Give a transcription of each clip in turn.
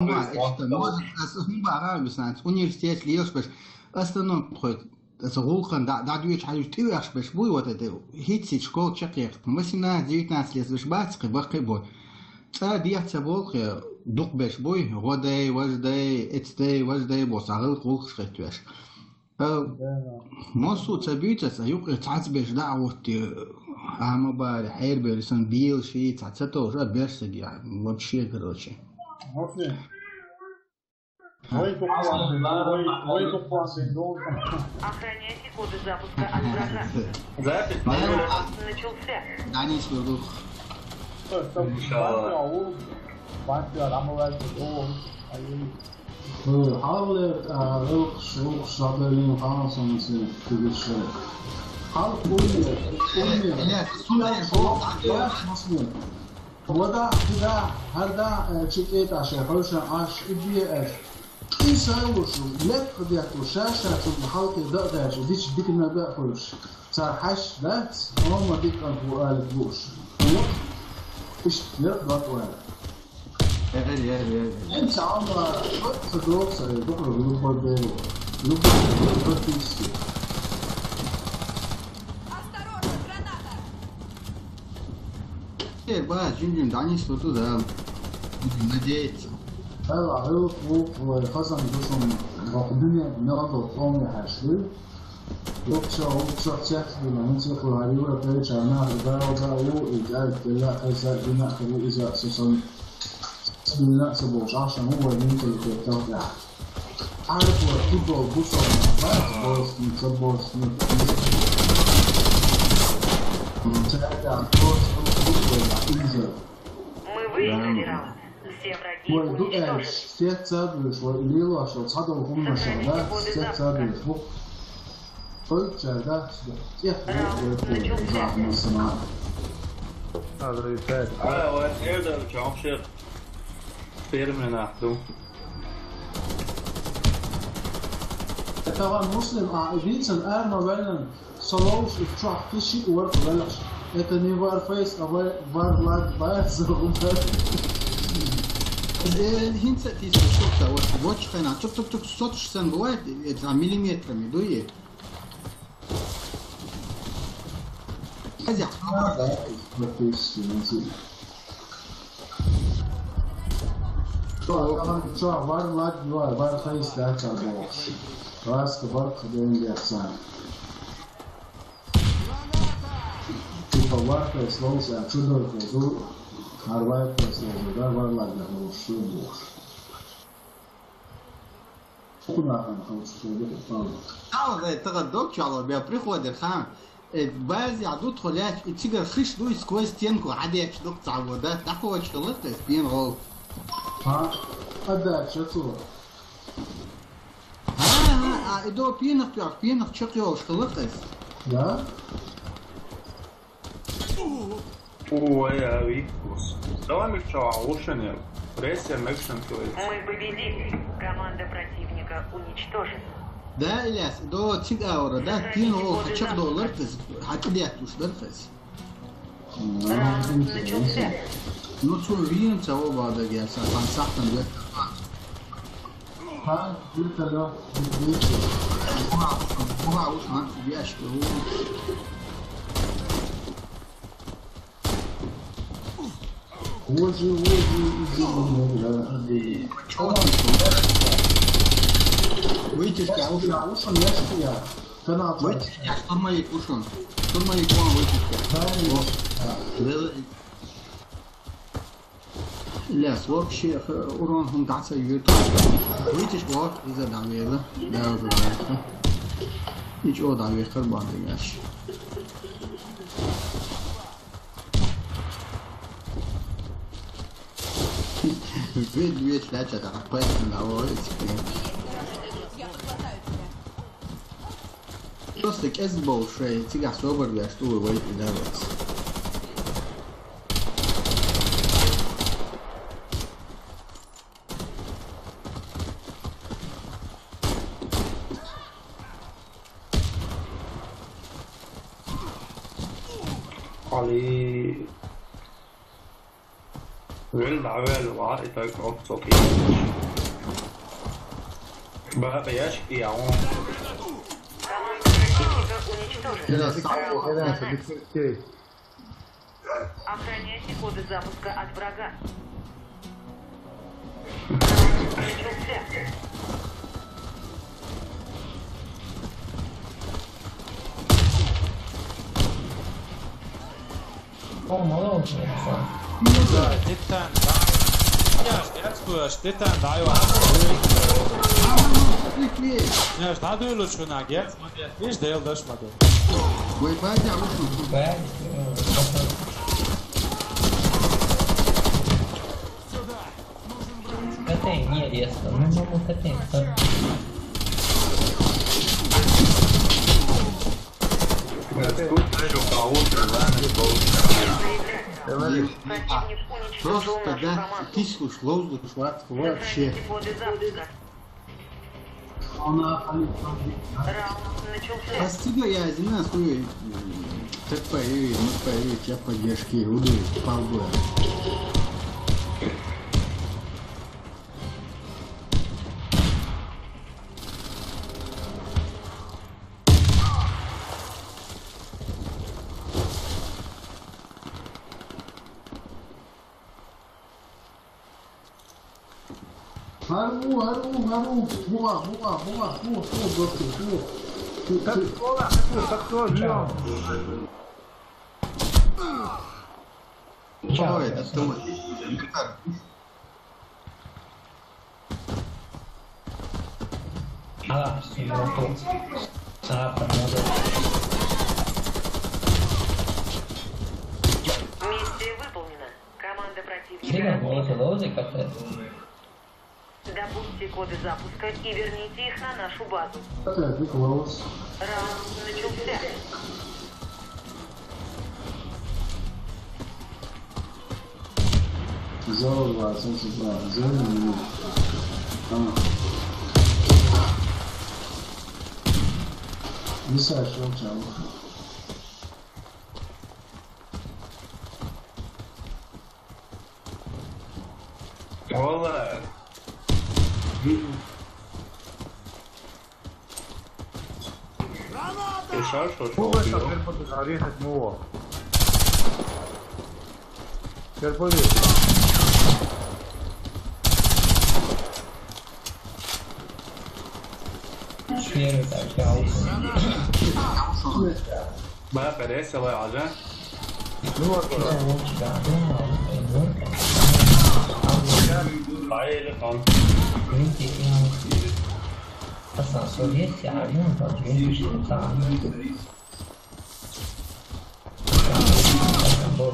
هم عربي университет лиеш беш основном проект згулхан дадуич хажу тивяш беш буй вот это хитси школ чекер 18-19 лет беш бацки бахи бой ца диахца волхе дук беш буй годей вождей эцдей вождей бос агыл гулх шхетвеш мосу цабица юк цац беш даут ама бар хайр берсон бил ши цацато уже берсеги вообще короче Охраняйте коды запуска от врага. Запись Начался. Данис Лурух. حاول روح شاطرين خالص في الشارع. حاول قولي ودا هذا تشيكيت عشان حوش عاش إبيئة إيش هالوشو لا قدياتو شاشة الحلقة دقة ديش ديك النبأ حوش صار حش لا هم ديك البوال بوش إيش يقدر ولا أنت عمر شو تدرس تقرأ لوبر بيرو لوبر بيسي Бать, Джинджин, Данис вот туда. Будем надеяться. هلا عيوط وخزن بسم الدنيا نقطة قومي حشوي وكشا تشاف بما ننسخ العيوة تريش عنها إدارة وزاوية إجابة الله خيسا بنا خلو إذا أساسا بسم الله سبوش عشان هو يمكن التوقع عارف وكيبه بوصل مع بوس نتصبوس نتابع بوس Мы выиграли раунд. Все враги уничтожены. все цаблы, что лило, что цадал гумна, что да, все цаблы, что только да, тех за сама. وهذا جامشير فيرمن أحدو طبعا مسلم عائدين الآن ما بين صلوش اتشاح في شيء ورق بلش это не Warface, а Warlag Hinter dieser Schubser, watch keiner, tuk tuk tuk, sotuš sam bывает, за миллиметрами дует. Хозяин. Что, Warlag, Warface, да, чарбош. Раска, Wark, деньги, отцами. Warface, Lowe's, a Tudor, Warface, да, Warlag, да, лучше больше. Куда там хочешь, ده تغدوك على بيا بريخو ده خام بعض يعدود خلاش تيجر خش دو سكويس تينكو عادي يشدوك تعودات تحكو وشغلت بين غو ها أدا شو ها دو بينك شقيو وشغلت да Ой, Викус. Давай что, ушами. Прессия, мэкшн, то есть. Мы победили. Команда противника уничтожена. ده إلياس دو تيج أورا ده تينو هتشق دولار فز هتديك وش درفز Раунд начался. نوتو ريم تسوي بعض جالسة كان صح من ها قلت له هو وش ما بياش هو وجي ويتش كعوش وصل يشتي كان عطل ويتش كعشتر يكوشون شتر ما يكون ويتش لا سوق شيء أورانهم تعسى يرتو ويتش واق إذا دعوية لا دعوية هيج أو دعوية خربان دياش فيديو لا تعقد من الأول قصدك أزبو شوي تيجي صوبر بيشتوي ويت إدارس علي Vel lavel var i dag opptatt i. Bare jeg skal Команда противника уничтожена. Охраняйте коды запуска от врага. Начался. Sitten sitten da jo. Ja, šta dojluču na get, viš del daš ma del. Ой, Базя, вышел. Хотя не резко, ну могу хотя. Противник уничтожил Просто нашу когда команду. тысячу воздух вообще. Сохраняйте коды запуска. Раунд начался. Постига я знаю свою ТП, МП, тебя поддержки, уды, полгода. Гару, була, доски, Ой, это то. А, все, Миссия выполнена. Команда противника. Серьезно, можете лозы как-то? Добудьте коды запуска и верните их на нашу базу. Такая прикололась. Раунд начался. Взяла, взяли. Висаешь, волчал. Olá. Fechar, Первый так, я Bana parece ela já. Vai ele fala. Ascensor esse aí, não pode vir escutar. Acabou,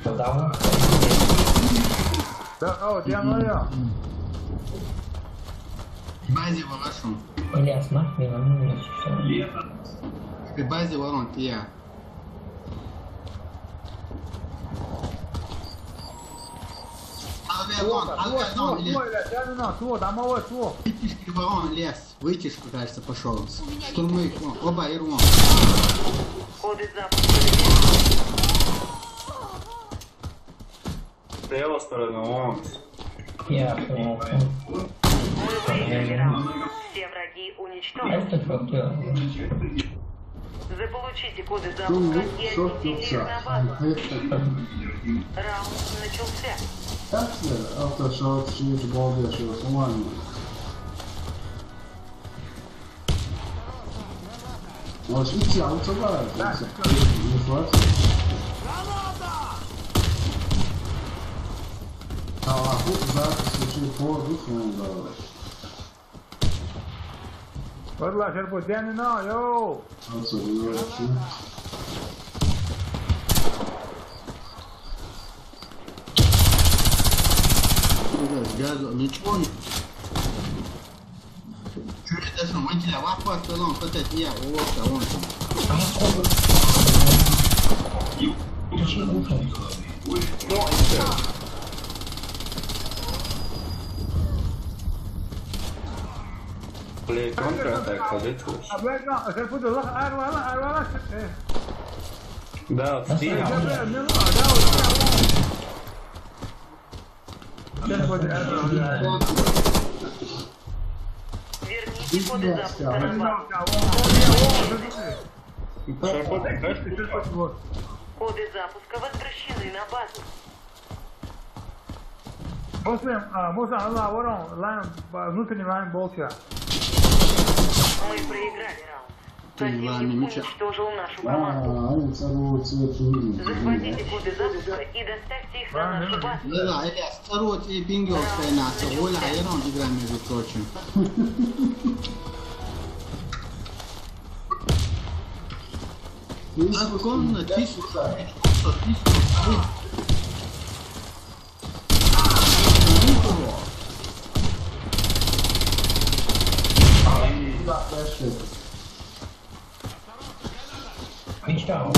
vou dar um. Базе вашу. Ильяс, нахуй, на меня все. При базе ворон, ты я. Вытяжки ворон лес. Вытяжку, кажется, пошел. Штурмы, оба и рвон. Коды запуска. С левой стороны он. Я понял. Мы выиграли раунд. Все враги А уничтожены. это фактор. Заполучите коды запуска и отнесите их на базу. Раунд начался. Efter aftershot, shoot, body shot, som vanligt. Ja, speciellt så bara. Ja, fortsatt så shoot på riffeln då. Podla, kör på den nu, jo! Alltså, det gör shoot. Газу, ничего не. Чуть даже мантиля вапа, то он хотят я, вот, он. Play contra-attack, fazer tudo. Abek, no, kör på den, arvala. Да, вот стиль. Верните коды запуска на базу. Коды запуска возвращены на базу. Внутренний лайн болча. Мы проиграли раунд. Ты лайн Противник мяча. уничтожил нашу команду. они целую цвету. Захватите коды запуска и доставьте их на нашу базу. Да, Ильяс, второй и пингер стоянаться. Оля, я раунд играем, между прочим. Законно, тише. Да, хорошо. Мечтал.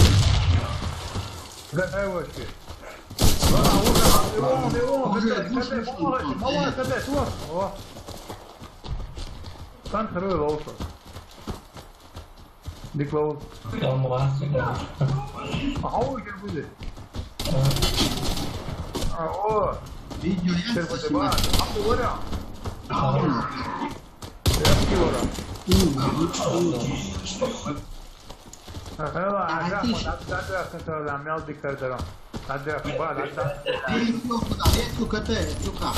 Готовочки. Контроль лоуса. Диклоус. Там вас играл. Аугер будет. О, Видео я сейчас будет снимаю. баш. А говоря. Hela, adesso controllo la mia di cardero. Adesso guarda, Adesso că te, juca.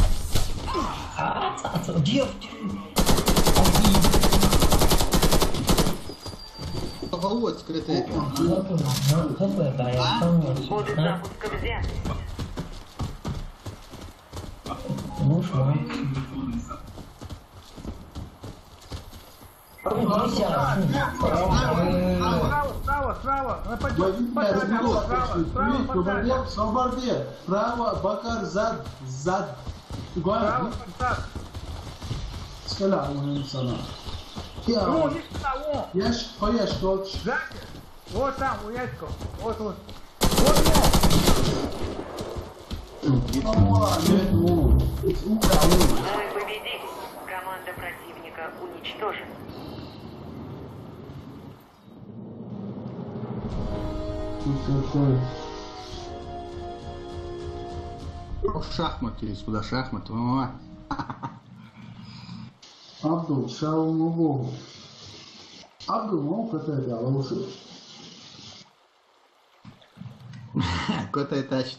Вот, скрытый. Коды запуска взяты. Муж мой. Справа. Свободен. Право, Бакар, зад. Гуард. Скала, он sana. Яш, поешь, тот. Вот там, у Ясько. Вот. Мы победили. Команда противника уничтожена. Шахматы, сюда шахматы. Abdul, шау Богу. Abdul, мог это лучше. Какой-то этаж.